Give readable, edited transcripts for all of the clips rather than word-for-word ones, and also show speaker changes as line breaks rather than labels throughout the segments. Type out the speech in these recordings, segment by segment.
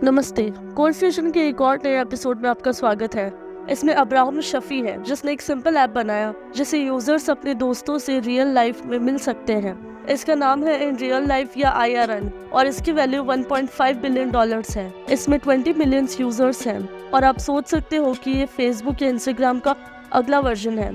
नमस्ते। Cold fusion के एक और नए एपिसोड में आपका स्वागत है। इसमें अब्राहम शफी है जिसने एक सिंपल ऐप बनाया जिसे यूजर्स अपने दोस्तों से रियल लाइफ में मिल सकते हैं। इसका नाम है इन रियल लाइफ या IRL और इसकी वैल्यू 1.5 बिलियन डॉलर्स है। इसमें 20 मिलियन यूजर्स हैं और आप सोच सकते हो कि ये फेसबुक या इंस्टाग्राम का अगला वर्जन है,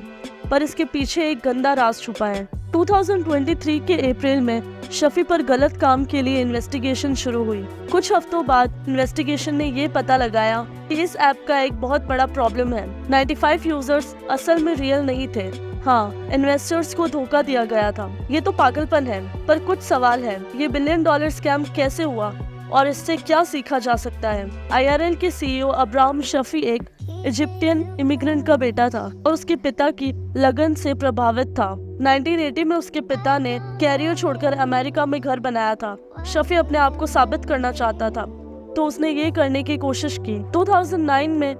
पर इसके पीछे एक गंदा राज छुपा है। 2023 के अप्रैल में शफी पर गलत काम के लिए इन्वेस्टिगेशन शुरू हुई। कुछ हफ्तों बाद इन्वेस्टिगेशन ने ये पता लगाया कि इस ऐप का एक बहुत बड़ा प्रॉब्लम है। 95 यूजर्स असल में रियल नहीं थे। हाँ, इन्वेस्टर्स को धोखा दिया गया था। ये तो पागलपन है, पर कुछ सवाल है। ये बिलियन डॉलर स्कैम कैसे हुआ और इससे क्या सीखा जा सकता है? IRL के CEO अब्राहम शफी एक इजिप्टियन इमिग्रेंट का बेटा था और उसके पिता की लगन से प्रभावित था। 1980 में उसके पिता ने कैरियर छोड़कर अमेरिका में घर बनाया था। शफी अपने आप को साबित करना चाहता था, तो उसने ये करने की कोशिश की। 2009 में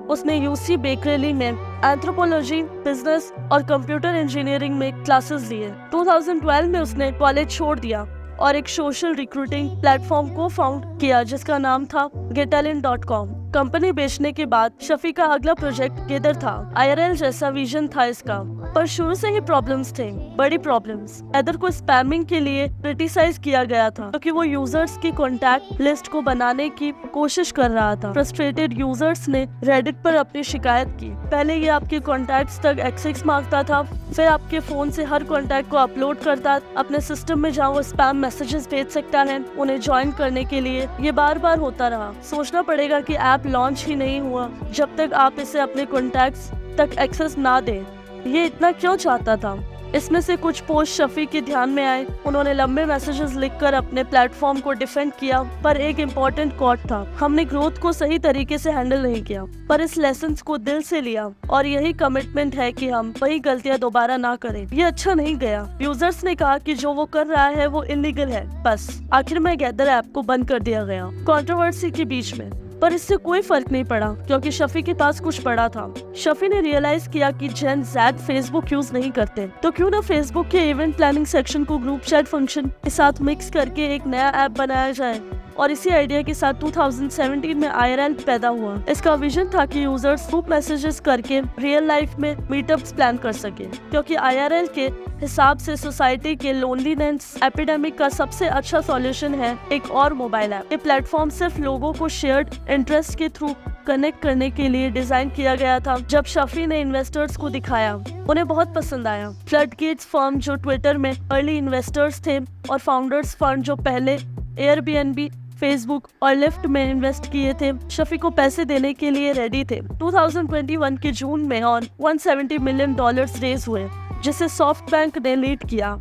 उसने UC बेकरली में एंथ्रोपोलॉजी, बिजनेस और कंप्यूटर इंजीनियरिंग में क्लासेस लिए। 2012 में उसने कॉलेज छोड़ दिया और एक सोशल रिक्रूटिंग प्लेटफॉर्म को फाउंड किया जिसका नाम था Getalent.com। कंपनी बेचने के बाद शफी का अगला प्रोजेक्ट गेदर था। IRL जैसा विजन था इसका, पर शुरू से ही प्रॉब्लम्स थे, बड़ी प्रॉब्लम्स। गेदर को स्पैमिंग के लिए क्रिटिसाइज किया गया था क्योंकि वो यूजर्स की कॉन्टैक्ट लिस्ट को बनाने की कोशिश कर रहा था। फ्रस्ट्रेटेड यूजर्स ने रेडिट पर अपनी शिकायत की। पहले ये आपके कॉन्टैक्ट्स तक एक्सेस मांगता था, फिर आपके फोन से हर कॉन्टैक्ट को अपलोड करता अपने सिस्टम में जहाँ वो स्पैम मैसेजेस भेज सकता है उन्हें ज्वाइन करने के लिए। ये बार बार होता रहा। सोचना पड़ेगा कि ऐप लॉन्च ही नहीं हुआ जब तक आप इसे अपने कॉन्टैक्ट्स तक एक्सेस ना दें। ये इतना क्यों चाहता था? इसमें से कुछ पोस्ट शफी के ध्यान में आए। उन्होंने लंबे मैसेजेस लिखकर अपने प्लेटफॉर्म को डिफेंड किया, पर एक इम्पोर्टेंट कोट था, हमने ग्रोथ को सही तरीके से हैंडल नहीं किया, पर इस लेसन को दिल से लिया और यही कमिटमेंट है कि हम वही गलतियां दोबारा ना करें। ये अच्छा नहीं गया। यूजर्स ने कहा कि जो वो कर रहा है वो इलीगल है। बस आखिर में गैदर ऐप को बंद कर दिया गया कंट्रोवर्सी के बीच में, पर इससे कोई फर्क नहीं पड़ा क्योंकि शफी के पास कुछ बड़ा था। शफी ने रियलाइज किया कि जेन ज़ेड फेसबुक यूज नहीं करते, तो क्यों ना फेसबुक के इवेंट प्लानिंग सेक्शन को ग्रुप चैट फंक्शन के साथ मिक्स करके एक नया ऐप बनाया जाए। और इसी आइडिया के साथ 2017 में IRL पैदा हुआ। इसका विजन था कि यूजर्स ग्रुप मैसेजेस करके रियल लाइफ में मीटअप्स प्लान कर सके, क्योंकि IRL के हिसाब से सोसाइटी के लोनलीनेस एपिडेमिक का सबसे अच्छा सॉल्यूशन है एक और मोबाइल ऐप। ये प्लेटफॉर्म सिर्फ लोगों को शेयर्ड इंटरेस्ट के थ्रू कनेक्ट करने के लिए डिजाइन किया गया था। जब शफी ने इन्वेस्टर्स को दिखाया, उन्हें बहुत पसंद आया। फ्लडगेट्स फर्म जो ट्विटर में अर्ली इन्वेस्टर्स थे और फाउंडर्स फंड जो पहले एयरबीएनबी, फेसबुक और लिफ्ट में इन्वेस्ट किए थे, शफी को पैसे देने के लिए रेडी थे। 2021 के जून में और 170 मिलियन डॉलर्स रेज हुए, जिसे सॉफ्ट बैंक ने लीड किया।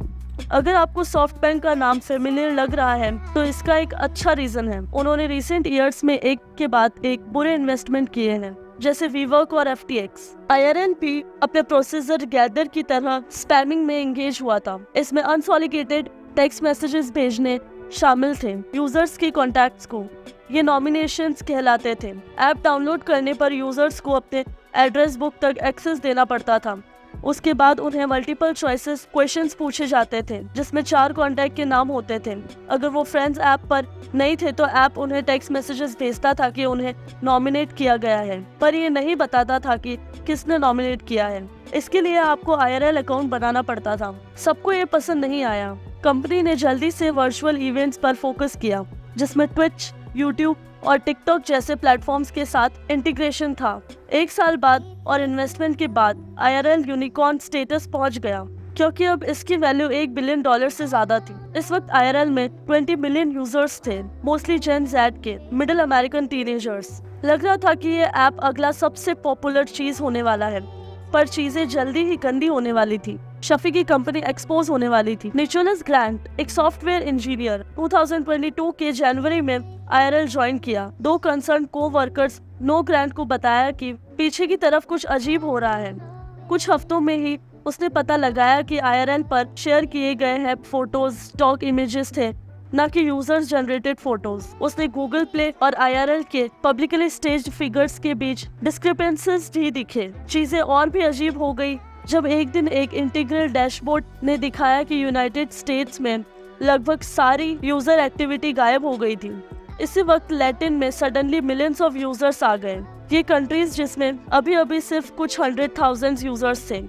अगर आपको सॉफ्ट बैंक का नाम फेमिलियर लग रहा है तो इसका एक अच्छा रीजन है। उन्होंने रिसेंट ईयर्स में एक के बाद एक बुरे इन्वेस्टमेंट किए हैं, जैसे वीवर्क और FTX। IRL भी अपने प्रोसेसर गैदर की तरह स्पैमिंग में एंगेज हुआ था। इसमें अनसॉलिकेटेड टेक्स्ट मैसेजेस भेजने शामिल थे यूजर्स के कॉन्टैक्ट्स को। ये नॉमिनेशंस कहलाते थे। ऐप डाउनलोड करने पर यूजर्स को अपने एड्रेस बुक तक एक्सेस देना पड़ता था। उसके बाद उन्हें मल्टीपल चॉइसेस क्वेश्चंस पूछे जाते थे जिसमें 4 कॉन्टैक्ट के नाम होते थे। अगर वो फ्रेंड्स ऐप पर नहीं थे तो ऐप उन्हें टेक्स्ट मैसेजेस भेजता था कि उन्हें नॉमिनेट किया गया है, पर ये नहीं बताता था कि किसने नॉमिनेट किया है। इसके लिए आपको IRL अकाउंट बनाना पड़ता था। सबको ये पसंद नहीं आया। कंपनी ने जल्दी से वर्चुअल इवेंट्स पर फोकस किया, जिसमें ट्विच, यूट्यूब और टिकटॉक जैसे प्लेटफॉर्म्स के साथ इंटीग्रेशन था। 1 साल बाद और इन्वेस्टमेंट के बाद IRL यूनिकॉर्न स्टेटस पहुंच गया, क्योंकि अब इसकी वैल्यू $1 बिलियन से ज्यादा थी। इस वक्त IRL में 20 मिलियन यूजर्स थे, मोस्टली जेन ज़ेड के मिडिल अमेरिकन टीनेजर्स। लग रहा था कि ये ऐप अगला सबसे पॉपुलर चीज होने वाला है, पर चीजें जल्दी ही गंदी होने वाली थी। शफी की कंपनी एक्सपोज होने वाली थी। निकोलस ग्रांट, एक सॉफ्टवेयर इंजीनियर, 2022 के जनवरी में IRL ज्वाइन किया। 2 कंसर्न को-वर्कर्स नो ग्रांट को बताया कि पीछे की तरफ कुछ अजीब हो रहा है। कुछ हफ्तों में ही उसने पता लगाया कि IRL पर शेयर किए गए हैं फोटोज स्टॉक इमेजेस थे, न कि यूजर्स जनरेटेड फोटोज। उसने गूगल प्ले और IRL के पब्लिकली स्टेज्ड फिगर्स के बीच डिस्क्रिपेंसीज भी दिखे। चीजें और भी अजीब हो गई जब एक दिन एक इंटीग्रल डैशबोर्ड ने दिखाया कि यूनाइटेड स्टेट्स में लगभग सारी यूजर एक्टिविटी गायब हो गई थी। इसी वक्त लैटिन में सडनली मिलियंस ऑफ यूजर्स आ गए। ये कंट्रीज जिसमें अभी अभी सिर्फ कुछ 100,000 यूजर्स थे।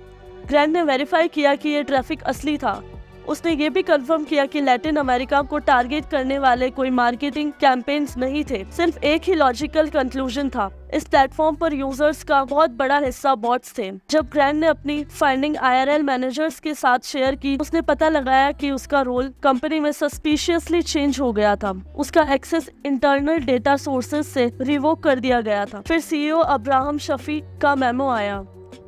ग्रैंड ने वेरीफाई किया कि ये ट्रैफिक असली था। उसने ये भी कंफर्म किया कि लैटिन अमेरिका को टारगेट करने वाले कोई मार्केटिंग कैंपेन्स नहीं थे, सिर्फ एक ही लॉजिकल कंक्लूजन था। इस प्लेटफॉर्म पर यूजर्स का बहुत बड़ा हिस्सा बॉट्स थे। जब ग्रैंड ने अपनी फाइंडिंग IRL मैनेजर्स के साथ शेयर की, उसने पता लगाया कि उसका रोल कंपनी में सस्पिशियसली चेंज हो गया था। उसका एक्सेस इंटरनल डेटा सोर्सेज से रिवोक कर दिया गया था। फिर CEO अब्राहम शफी का मेमो आया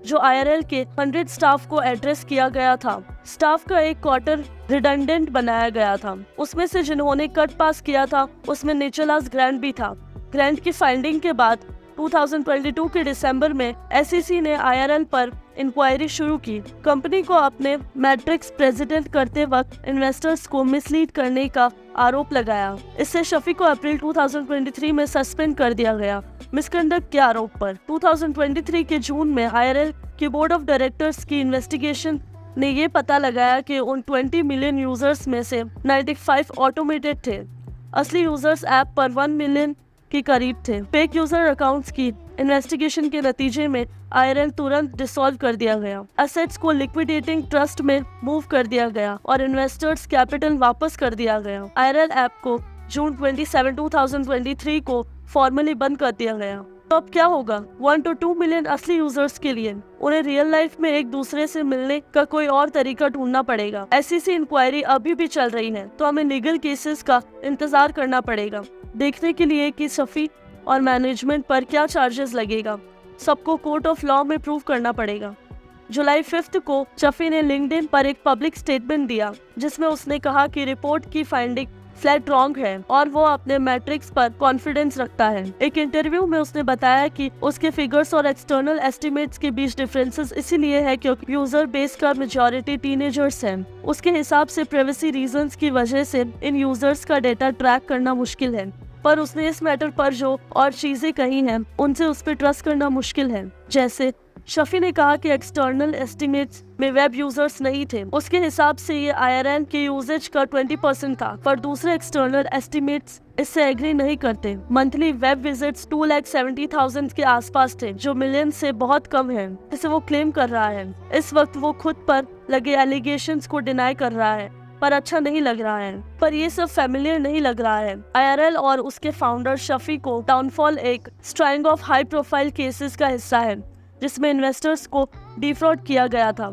जो IRL के 100 स्टाफ को एड्रेस किया गया था। स्टाफ का एक क्वार्टर रिडंडेंट बनाया गया था। उसमें से जिन्होंने कट पास किया था उसमें निकोलस ग्रैंड भी था। ग्रैंड की फाइंडिंग के बाद 2022 के दिसंबर में SEC ने IRL पर इंक्वायरी शुरू की। कंपनी को अपने मैट्रिक्स प्रेसिडेंट करते वक्त इन्वेस्टर्स को मिसलीड करने का आरोप लगाया। इससे शफी को अप्रैल 2023 में सस्पेंड कर दिया गया मिसकंडक्ट के आरोप पर। 2023 के जून में IRL की बोर्ड ऑफ डायरेक्टर्स की इन्वेस्टिगेशन ने ये पता लगाया कि उन 20 मिलियन यूजर्स में से 95 ऑटोमेटेड थे। असली यूजर्स ऐप पर 1 मिलियन के करीब थे। फेक यूजर अकाउंट्स की इन्वेस्टिगेशन के नतीजे में IRL तुरंत डिसॉल्व कर दिया गया। एसेट्स को लिक्विडेटिंग ट्रस्ट में मूव कर दिया गया और इन्वेस्टर्स कैपिटल वापस कर दिया गया। IRL ऐप को जून 27, 2023 को फॉर्मली बंद कर दिया गया। तो अब क्या होगा? 1 to 2 मिलियन असली यूजर्स के लिए उन्हें रियल लाइफ में एक दूसरे से मिलने का कोई और तरीका ढूंढना पड़ेगा। SEC इंक्वायरी अभी भी चल रही है, तो हमें लीगल केसेस का इंतजार करना पड़ेगा देखने के लिए कि शफी और मैनेजमेंट पर क्या चार्जेस लगेगा। सबको कोर्ट ऑफ लॉ में प्रूव करना पड़ेगा। जुलाई 5 को शफी ने लिंक्डइन पर एक पब्लिक स्टेटमेंट दिया जिसमें उसने कहा कि रिपोर्ट की फाइंडिंग फ्लैट रॉन्ग है और वो अपने मैट्रिक्स पर कॉन्फिडेंस रखता है। एक इंटरव्यू में उसने बताया कि उसके फिगर्स और एक्सटर्नल एस्टिमेट्स के बीच डिफरेंसेस इसीलिए है क्योंकि यूजर बेस का मेजॉरिटी टीनेजर्स हैं। उसके हिसाब से प्राइवेसी रीजंस की वजह से इन यूजर्स का डेटा ट्रैक करना मुश्किल है, पर उसने इस मैटर पर जो और चीजें कही हैं उनसे उस पर ट्रस्ट करना मुश्किल है। जैसे शफी ने कहा कि एक्सटर्नल एस्टिमेट्स में वेब यूजर्स नहीं थे। उसके हिसाब से ये IRL के यूजेज का 20% था, पर दूसरे एक्सटर्नल एस्टिमेट्स इससे एग्री नहीं करते। मंथली वेब विजिट्स 2,70,000 के आसपास थे, जो मिलियन से बहुत कम है, जिसे वो क्लेम कर रहा है। इस वक्त वो खुद पर लगे एलिगेशंस को डिनाई कर रहा है, पर अच्छा नहीं लग रहा है। पर ये सब फैमिलियर नहीं लग रहा है। IRL और उसके फाउंडर शफी को डाउनफॉल एक string of high profile cases का हिस्सा है जिसमें इन्वेस्टर्स को डिफ्रॉड किया गया था।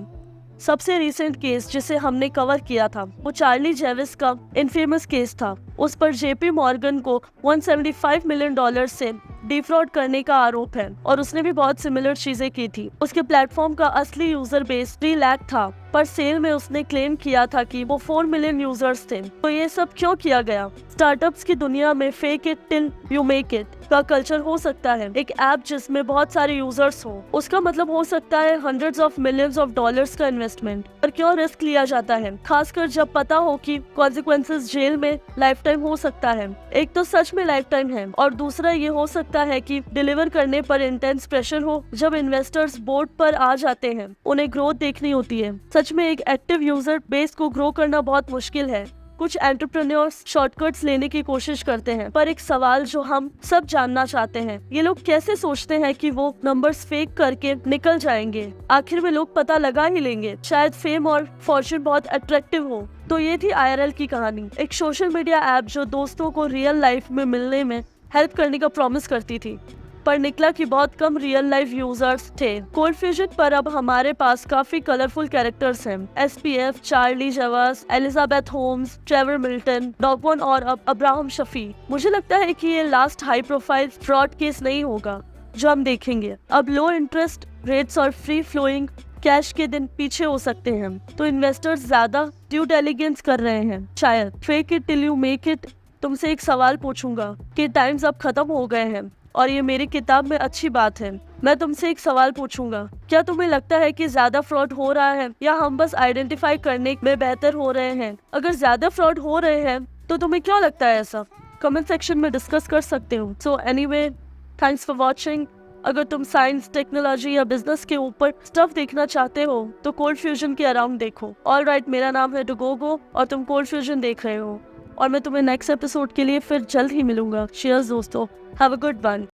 सबसे रिसेंट केस जिसे हमने कवर किया था वो चार्ली जेविस का इनफेमस केस था। उस पर JP मॉर्गन को $175 मिलियन से डिफ्रॉड करने का आरोप है और उसने भी बहुत सिमिलर चीजें की थी। उसके प्लेटफॉर्म का असली यूजर बेस 3 लाख था, पर सेल में उसने क्लेम किया था कि वो 4 मिलियन यूजर्स थे। तो ये सब क्यों किया गया? स्टार्टअप्स की दुनिया में fake it till you make it का कल्चर हो सकता है। एक ऐप जिसमें बहुत सारे यूजर्स हो, उसका मतलब हो सकता है hundreds of millions of dollars का इन्वेस्टमेंट। पर क्यों रिस्क लिया जाता है, खासकर जब पता हो कि कॉन्सिक्वेंसेस जेल में लाइफ टाइम हो सकता है। एक तो सच में लाइफ टाइम है और दूसरा ये हो सकता है कि डिलीवर करने पर इंटेंस प्रेशर हो। जब इन्वेस्टर्स बोर्ड पर आ जाते हैं, उन्हें ग्रोथ देखनी होती है। सच में एक एक्टिव यूजर बेस को ग्रो करना बहुत मुश्किल है। कुछ एंटरप्रेन्योर्स शॉर्टकट्स लेने की कोशिश करते हैं, पर एक सवाल जो हम सब जानना चाहते हैं, ये लोग कैसे सोचते हैं कि वो नंबर्स फेक करके निकल जाएंगे? आखिर में लोग पता लगा ही लेंगे। शायद फेम और फॉर्च्यून बहुत अट्रैक्टिव हो। तो ये थी IRL की कहानी, एक सोशल मीडिया ऐप जो दोस्तों को रियल लाइफ में मिलने में हेल्प करने का प्रॉमिस करती थी, पर निकला कि बहुत कम रियल लाइफ यूजर्स थे। कोल्ड फ्यूजन पर अब हमारे पास काफी कलरफुल कैरेक्टर्स हैं। SPF, Charlie Javice, Elizabeth Holmes, Trevor Milton, Do Kwon और अब अब्राहम शफी। मुझे लगता है कि ये last high profile fraud case नहीं होगा जो हम देखेंगे। अब लो इंटरेस्ट रेट्स और फ्री फ्लोइंग कैश के दिन पीछे हो सकते हैं, तो इन्वेस्टर्स ज्यादा ड्यू डिलिजेंस कर रहे हैं। शायद fake it till you make it. तुमसे एक सवाल पूछूंगा कि टाइम्स अब खत्म हो गए हैं और ये मेरी किताब में अच्छी बात है। मैं तुमसे एक सवाल पूछूंगा, क्या तुम्हें लगता है कि ज्यादा फ्रॉड हो रहा है या हम बस आइडेंटिफाई करने में बेहतर हो रहे हैं? अगर ज्यादा फ्रॉड हो रहे हैं तो तुम्हें क्यों लगता है ऐसा? कमेंट सेक्शन में डिस्कस कर सकते हो। So anyway, thanks for watching. अगर तुम साइंस, टेक्नोलॉजी या बिजनेस के ऊपर स्टफ देखना चाहते हो तो कोल्ड फ्यूजन के अराउंड देखो। ऑलराइट, मेरा नाम है डुगोगो और तुम कोल्ड फ्यूजन देख रहे हो। और मैं तुम्हें नेक्स्ट एपिसोड के लिए फिर जल्द ही मिलूंगा। चीयर्स दोस्तों, हैव अ गुड वन।